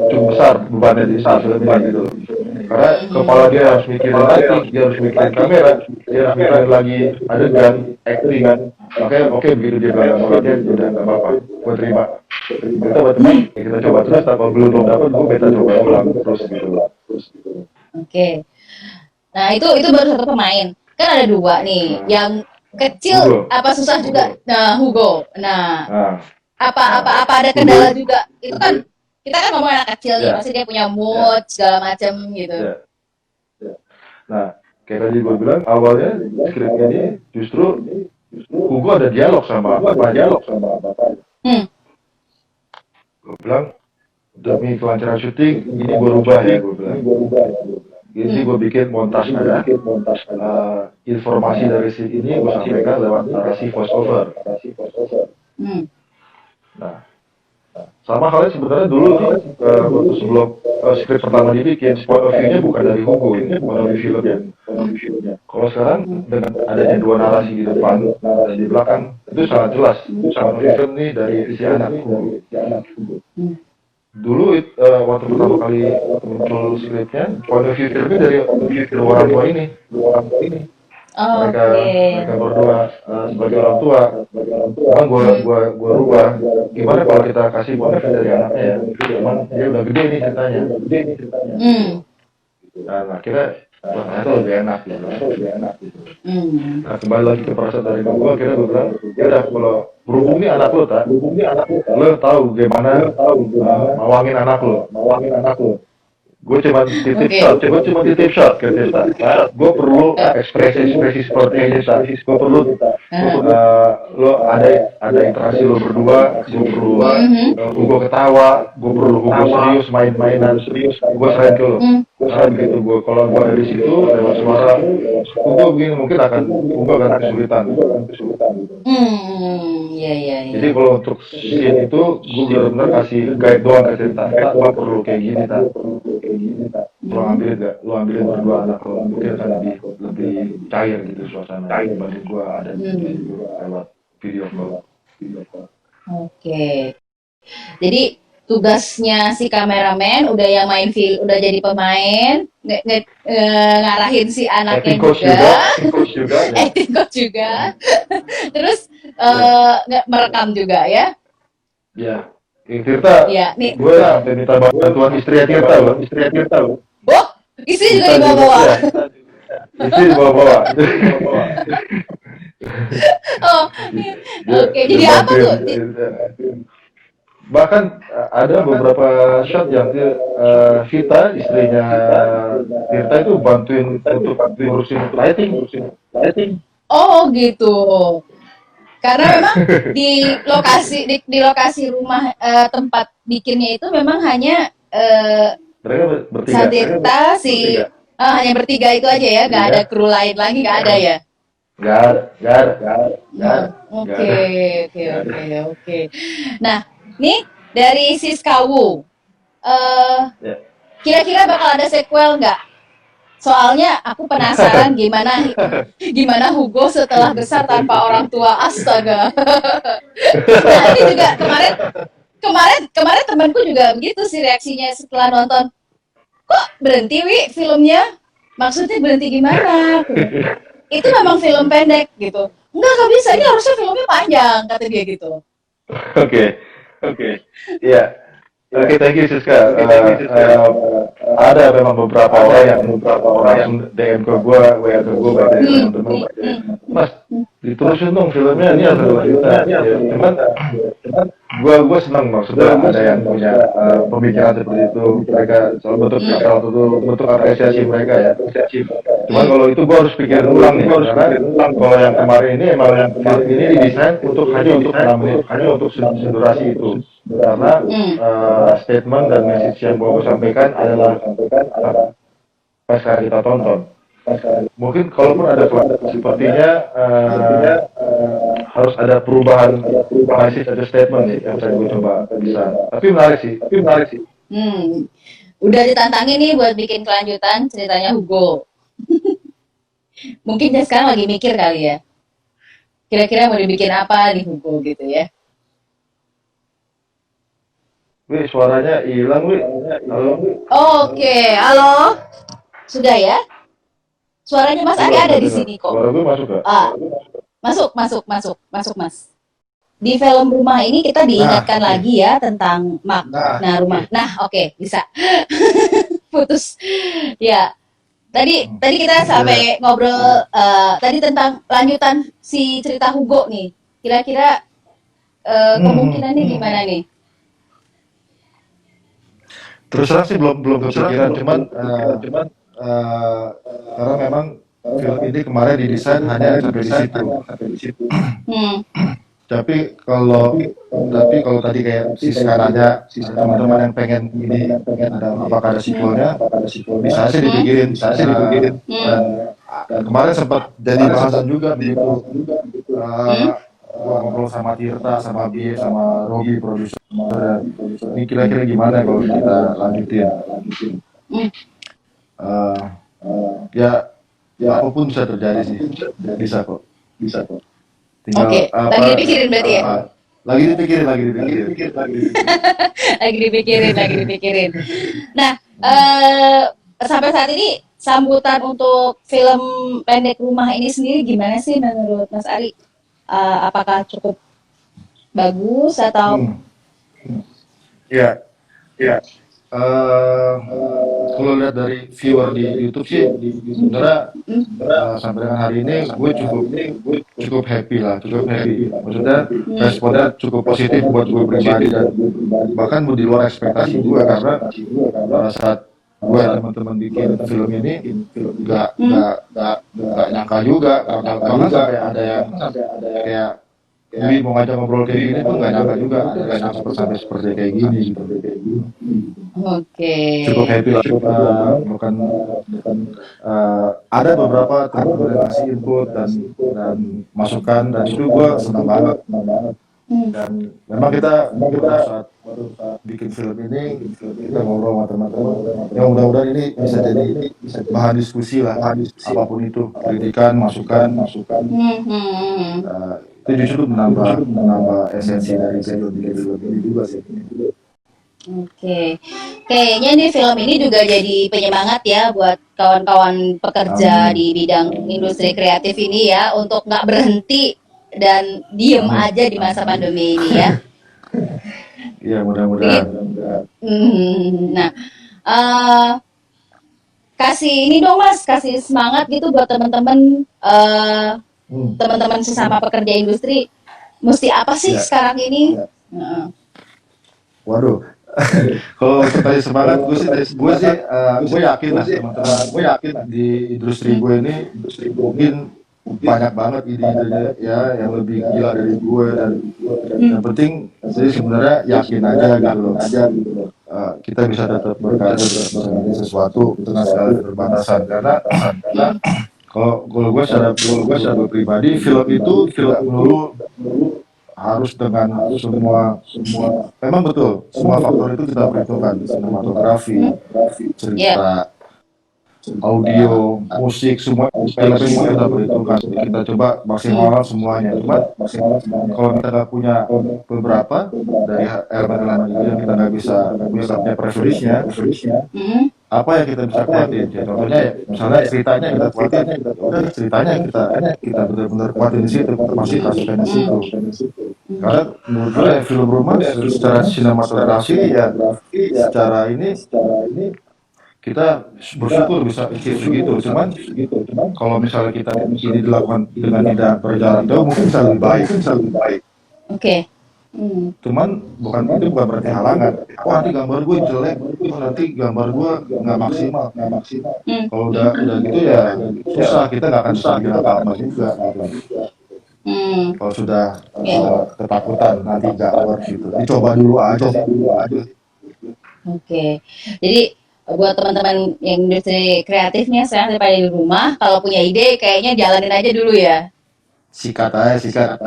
cukup besar bebannya di saat film ini gitu, karena kepala dia harus mikirin lighting, dia harus mikirin kamera, dia harus mikirin lagi adegan, acting kan. Makanya oke, begitu dia bilang mau latihan, udah nggak apa-apa, gue terima. Kita buat teman, ya kita coba terus, tapi belum dapat, gue beta coba ulang terus gitu. Oke. Nah itu baru satu pemain. Kan ada dua nih, yang kecil Hugo. apa susah juga. Nah Hugo. Nah apa ada kendala juga. Itu kan kita kan ngomong anak kecil nih, pasti dia punya mood segala macem gitu. Nah kayak tadi gue bilang awalnya skripnya ini justru Hugo ada dialog sama bapaknya. Gue bilang demi kelancaran syuting ini gue rubah ya, gue bilang. Jadi gue bikin montas ada informasi dari scene ini gue sampaikan lewat narasi voice over. Nah, sama halnya sebenarnya dulu waktu sebelum skrip pertama dibikin, point of view-nya bukan dari Hugo, ini point of view filmnya. Kalau sekarang dengan adanya dua narasi di depan dan di belakang, itu sangat jelas. Point of view film ini dari si anak Hugo. Dulu waktu pertama kali muncul skripnya, point of view filmnya dari orang tua ini. Mereka berdua sebagai orang tua. Emang gue rubah. Gimana kalau kita kasih point of view dari anaknya ya? Emang dia udah gede nih ceritanya. Nah, akhirnya itu lebih enak gitu. Nah, kembali lagi ke perasaan dari gue, akhirnya gue bilang, ya udah kalau berhubung nih anak lo tak, lo tahu gimana mawangin anak lo. Gue cuma titip shot ke Tista. Gue perlu ekspresi seperti ini, Tista. Gue perlu lo ada interaksi lo berdua. Gue perlu gue ketawa. Gue perlu gue serius main-mainan serius. Gue serahin ke lo. Karena begitu kalau gue dari situ lewat suara, gue begini mungkin akan kesulitan. Iya. Jadi kalau untuk scene itu gue benar-benar kasih guide doang ke Tista. Gue perlu kayak gini, tak. Lo ambilin berdua anak lo, mungkin akan lebih cair gitu suasana dibanding gue ada di lewat video call. Oke. Jadi tugasnya si kameramen udah yang main film, udah jadi pemain, ngarahin si anaknya acting coach juga. Terus merekam juga ya. Ya. Tirta, nih, gue sampai minta bantuan istri Tirta loh. Oh, istri juga dibawa-bawa. Istri dibawa-bawa. Oke. Jadi apa tuh? Bahkan ada beberapa shot yang Vita, istrinya Tirta itu bantuin untuk ngurusin lighting. Oh gitu. Karena memang di lokasi rumah tempat bikinnya itu memang hanya mereka bertiga. Tirta hanya bertiga itu aja ya, nggak ada kru lain lagi, nggak ada ya? Nggak ada. Oke. Nah, nih dari Siskawu, kira-kira bakal ada sequel nggak? Soalnya aku penasaran gimana Hugo setelah besar tanpa orang tua, astaga. Nah, ini juga kemarin temanku juga begitu sih reaksinya setelah nonton. Kok berhenti filmnya? Maksudnya berhenti gimana? Itu memang film pendek gitu. Enggak bisa, ini harusnya filmnya panjang, kata dia gitu. Oke. Iya. Oke, thank you Siska. Ada memang beberapa orang yang langsung DM ke gue, WA ke gue, baik dari teman-teman. Mas, diterusin dong filmnya, ini ada lanjutan. Ya, cuman gue senang maksudnya ada yang punya pemikiran seperti itu. Mereka selalu bentuk apresiasi mereka ya. Cuman kalau itu gue harus pikirin ulang nih, karena kalau yang kemarin ini emang yang film ini didesain hanya untuk 6 menit, hanya untuk durasi itu. Karena statement dan message yang gue sampaikan adalah pas kita tonton. Mungkin kalaupun ada sepertinya harus ada perubahan message atau statement sih yang saya gue coba bisa. Tapi menarik sih. Udah ditantangin nih buat bikin kelanjutan ceritanya Hugo. Mungkin dia sekarang lagi mikir kali ya. Kira-kira mau dibikin apa nih Hugo gitu ya. Wih, suaranya hilang, wih. Halo. Oke, halo. Sudah ya? Suaranya Mas Ari ada di sini kok. Suara gue masuk gak? Masuk Mas. Di film Rumah ini kita diingatkan lagi ya tentang makna rumah. Nah, oke, bisa. Putus. Ya. Tadi kita sampai ngobrol tadi tentang lanjutan si cerita Hugo nih. Kira-kira kemungkinannya gimana nih? Terus terang sih belum kepikiran, cuman karena memang film ini kemarin didesain hanya sampai di situ. Tapi kalau tadi kayak si skalanya teman-teman yang pengen ini ada apakah ada sequelnya, bisa sih dipikirin. Dan kemarin sempat jadi bahasan juga begitu. Gua ngobrol sama Tirta, sama Bie, sama Robi produser. Ini kira-kira gimana kalau kita lanjutin? Ya apapun bisa terjadi sih, bisa kok. Tinggal lagi dipikirin berarti ya? Lagi dipikirin. lagi dipikirin. Nah, sampai saat ini sambutan untuk film pendek Rumah ini sendiri gimana sih menurut Mas Ari? Apakah cukup bagus atau? Ya. Kalau lihat dari viewer di YouTube sih, sebenarnya sampai dengan hari ini gue cukup happy. Maksudnya responnya cukup positif buat gue pribadi dan bahkan di luar ekspektasi gue, karena pada saat gue teman-teman bikin film ini nggak nyangka juga, bahkan sampai ada yang kayak Wih mau ngajak ngobrol kayak gini pun nggak nyangka juga ada sampai seperti kayak gini gitu. Oke. Cukup happy lah, bukan ada beberapa teman-teman yang ngasih input dan masukan, dan itu gue senang banget. Dan memang kita saat bikin film ini kita ngobrol sama teman-teman yang mudah-mudahan ini bisa jadi bahan diskusi lah, apapun itu, kritikan, masukan. Itu justru menambah esensi dari film ini juga sih. Oke. Kayaknya nih film ini juga jadi penyemangat ya buat kawan-kawan pekerja di bidang industri kreatif ini ya, untuk nggak berhenti dan diem aja di masa pandemi ini ya. Iya, mudah-mudahan. Nah, kasih ini dong Mas, kasih semangat gitu buat teman-teman sesama pekerja industri. Mesti apa sih sekarang ini? Waduh. Kalau untuk kasih semangat, gue yakin lah teman-teman, gue yakin di industri gue ini mungkin banyak banget ide-ide ya yang lebih gila dari gue, dan yang penting jadi sebenarnya yakin aja gitu loh. Kita bisa tetap berkarya, bisa menjadi sesuatu dengan segala keterbatasan, karena kalau gue secara pribadi, film itu melulu harus dengan semua memang betul semua faktor itu kita perhitungkan, sinematografi, cerita, audio, musik, semua kita perhitungkan. Kita coba maksimalkan semuanya. Cuma kalau kita nggak punya beberapa dari elemen-elemen itu yang kita nggak bisa punya preferensinya, apa yang kita bisa kuatin? Ya, contohnya ya, misalnya ceritanya kita kuatin, kita benar-benar kuatin di situ, masih masukkan di situ. Karena menurut gue film rumah secara sinematografi ya secara ini kita bersyukur bisa achieve segitu. Cuman kalau misalnya kita ini dilakukan dengan tidak berjalan jauh mungkin bisa lebih baik. Oke. Hmm. Cuman itu bukan berarti halangan. Oh nanti gambar gue jelek, oh nanti gambar gue nggak maksimal. Hmm. Kalau udah gitu ya susah, kita nggak akan bisa bikin apa-apa juga. Kalau sudah ketakutan nanti nggak work gitu, dicoba dulu aja sih. Oke. Jadi buat teman-teman yang industri kreatifnya sekarang daripada di rumah, kalau punya ide kayaknya jalanin aja dulu ya. Sikat aja.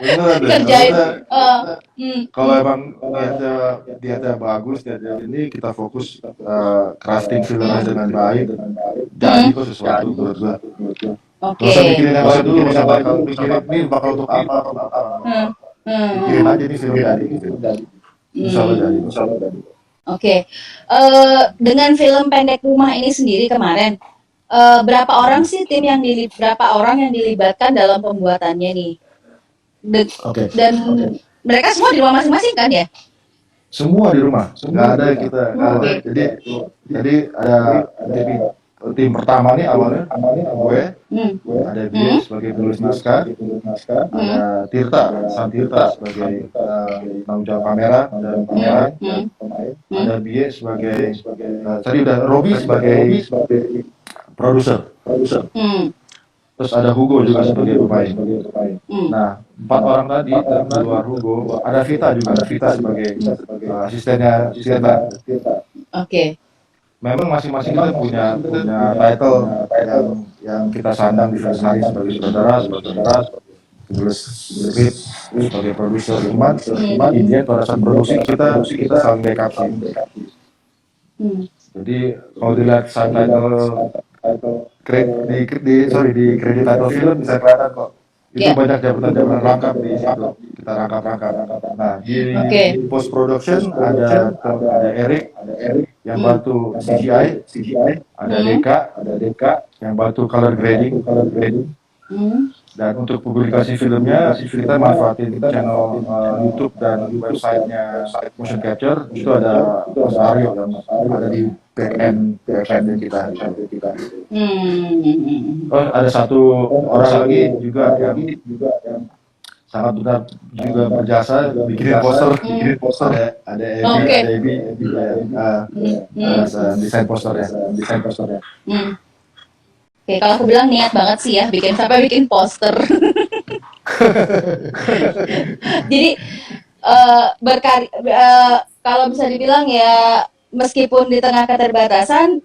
Beneran deh. Kerjain. Kalau emang niatnya bagus, ini kita fokus crafting filmnya dengan baik, jadi kok sesuatu menurut gua. Oke. Gak usah mikirin yang lain dulu, usah bakal mikirin ini bakal untuk apa. Mikirin aja nih film jadi gitu. Insya Allah jadi. Oke. Dengan film pendek rumah ini sendiri kemarin, berapa orang sih berapa orang yang dilibatkan dalam pembuatannya nih? Oke. Dan mereka semua di rumah masing-masing kan ya? Semua di rumah, nggak ada yang kita. Jadi ada tim pertama nih awalnya gue, ada dia sebagai penulis naskah, ada Tirta sebagai penanggung jawab kamera dan pemain, ada Bie sebagai tadi udah Robi sebagai produser. Terus ada Hugo juga sebagai pemain. Nah, 4 orang tadi di luar Hugo, ada Vita sebagai asistennya Tirta. Oke. Memang masing-masing kita punya title yang kita sandang di Versari sebagai sutradara, penulis skrip, sebagai produser. Cuman intinya pada saat produksi kita saling backup sih. Jadi kalau dilihat subtitle di kredit title film bisa kelihatan kok. Itu banyak jabatan-jabatan rangkap di situ. Kita rangkap. Nah, di post production ada Eric yang bantu CGI, ada Deka yang bantu color grading. Dan untuk publikasi filmnya kita manfaatin channel YouTube dan websitenya Motion Capture. Itu ada Mas Aryo yang ada di backend kita. Oh, ada satu orang lagi juga yang sangat benar juga berjasa bikin poster. Ada Ebi desain posternya. Oke, kalau aku bilang niat banget sih ya bikin poster. Jadi kalau bisa dibilang ya meskipun di tengah keterbatasan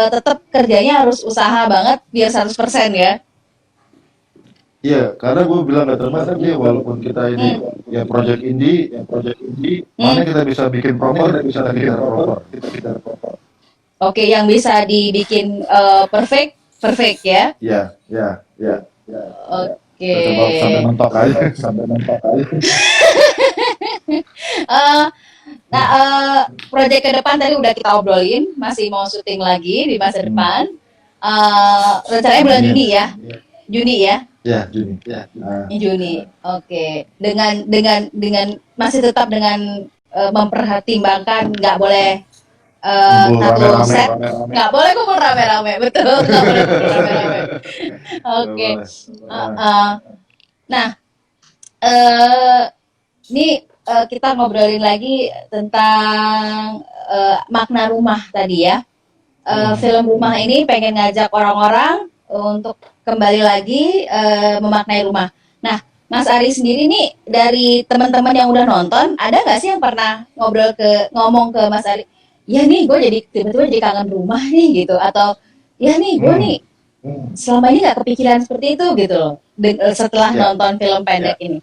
tetap kerjanya harus usaha banget biar 100% ya. Iya, karena gue bilang gak termasuk dia walaupun kita ini ya project indie, mana kita bisa bikin proper, kita proper. Oke, yang bisa dibikin perfect ya? Iya. Oke. Coba sampai mentok aja. Proyek ke depan tadi udah kita obrolin, masih mau syuting lagi di masa depan. Rencananya bulan Juni ya? Juni ya? Ya, Juni. Juni. Oke. Dengan masih tetap dengan mempertimbangkan nggak boleh satu set, nggak boleh kumpul rame-rame, betul, nggak boleh kumpul rame-rame. Oke. Nah, ini kita ngobrolin lagi tentang makna rumah tadi ya. Film rumah ini pengen ngajak orang-orang untuk kembali lagi memaknai rumah. Nah, Mas Ari sendiri nih dari teman-teman yang udah nonton, ada nggak sih yang pernah ngomong ke Mas Ari? Ya nih, gue tiba-tiba jadi kangen rumah nih gitu, atau ya nih gue nih selama ini nggak kepikiran seperti itu gitu loh. Setelah nonton film pendek ini.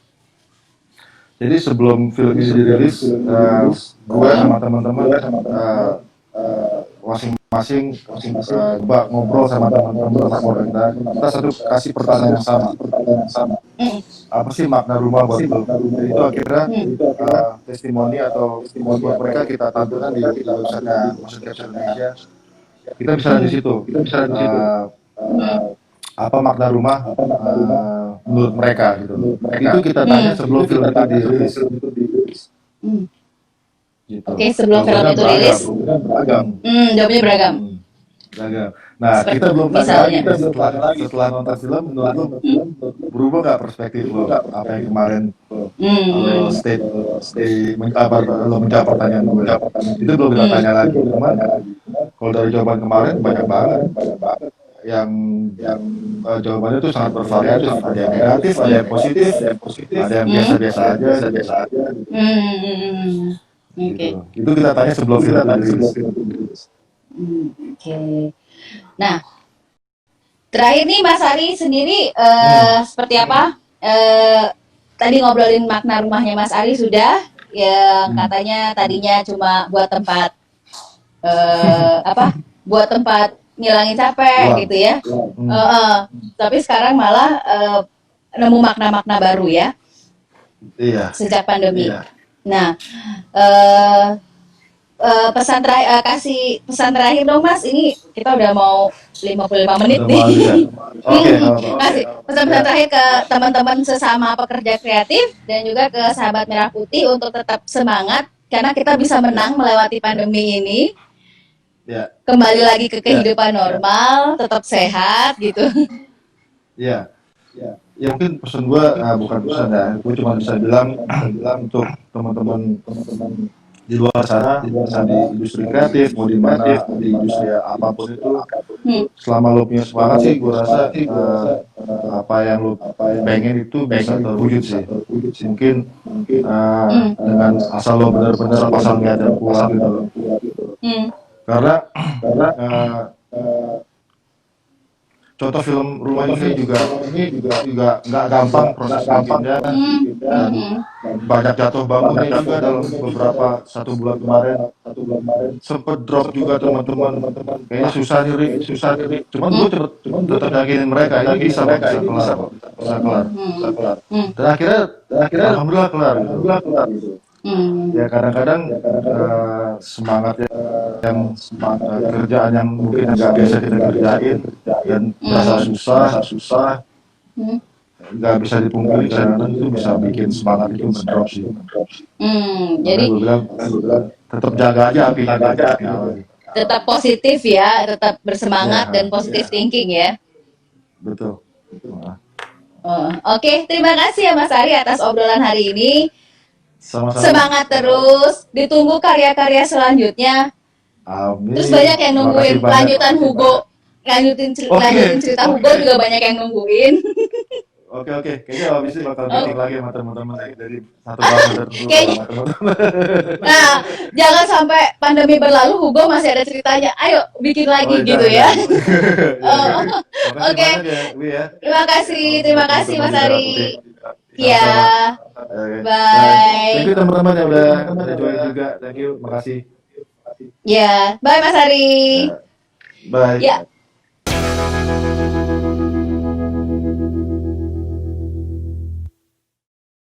Jadi sebelum film ini dirilis, gue sama teman-teman masing-masing ngobrol sama teman-teman kita satu kasih pertanyaan yang sama. Apa sih makna rumah buat lo? Jadi itu akhirnya testimoni buat mereka kita tampilkan di website Motion Capture Indonesia. Kita bisa di situ. apa makna rumah menurut mereka gitu. Itu kita tanya sebelum film itu dirilis. Hmm. Gitu. Oke, sebelum film Jawabannya itu rilis, beragam. jawabannya beragam. Beragam. Nah, Seperti kita belum tanya misalnya. lagi setelah nonton film, menurut lo berubah nggak perspektif lo? Apa yang kemarin lo state lo menjawab pertanyaan gue? Itu belum kita tanya lagi. Cuman kalau dari jawaban kemarin banyak banget yang jawabannya tuh sangat bervariatif. Ada yang negatif, ada yang positif, ada yang biasa-biasa aja. Oke. Gitu. Itu kita tanya sebelum film itu dirilis. Oke. Nah, terakhir nih Mas Ari sendiri seperti apa? Tadi ngobrolin makna rumahnya Mas Ari sudah, yang katanya tadinya cuma buat tempat buat tempat ngilangin capek gitu ya. Tapi sekarang malah nemu makna-makna baru ya. Iya. Sejak pandemi. Iya. Nah, kasih pesan terakhir dong Mas. Ini kita udah mau 55 menit nih. Oke. Kasih pesan-pesan terakhir ke teman-teman sesama pekerja kreatif dan juga ke sahabat Merah Putih untuk tetap semangat karena kita bisa menang melewati pandemi ini. Ya. Kembali lagi ke kehidupan normal, tetap sehat gitu. Iya. Ya mungkin pesan gue bukan pesan ya, gue cuma bisa bilang untuk teman-teman di luar sana, di industri kreatif, mau di mana, di industri apapun itu, selama lo punya semangat sih, gue rasa apa yang lo pengen itu bisa terwujud sih. Mungkin dengan asal lo benar-benar pasang niat dan kuat gitu loh. Karena contoh film Rumah ini juga nggak gampang proses bikinnya, dan banyak jatuh bangunnya juga dalam beberapa 1 bulan kemarin. Sempet drop juga teman-teman, kayaknya susah nyuri. Cuman gue tetap yakinin mereka ini bisa kelar. Dan akhirnya alhamdulillah kelar gitu. Ya kadang-kadang semangatnya yang kerjaan yang mungkin nggak biasa kita kerjain dan merasa susah nggak bisa dipungkiri, karena itu bisa bikin semangat itu mendrop sih. Jadi gue bilang tetap jaga aja apinya aja. Tetap positif ya, tetap bersemangat dan positive thinking ya. Betul. Oke, terima kasih ya Mas Ari atas obrolan hari ini. Sama-sama. Semangat terus, ditunggu karya-karya selanjutnya. Amin. Terus banyak yang nungguin lanjutan Hugo, lanjutin cerita Hugo juga banyak yang nungguin. Oke. Kayaknya habis ini bakal meeting lagi sama teman-teman dari satu bahasa tertentu sama teman-teman. Nah, jangan sampai pandemi berlalu Hugo masih ada ceritanya. Ayo bikin lagi gitu ya. Oke. Terima kasih Mas Ari. Ya. Bye. Thank you teman-teman yang udah join juga. Thank you, makasih. Ya, bye Mas Ari. Bye. Ya.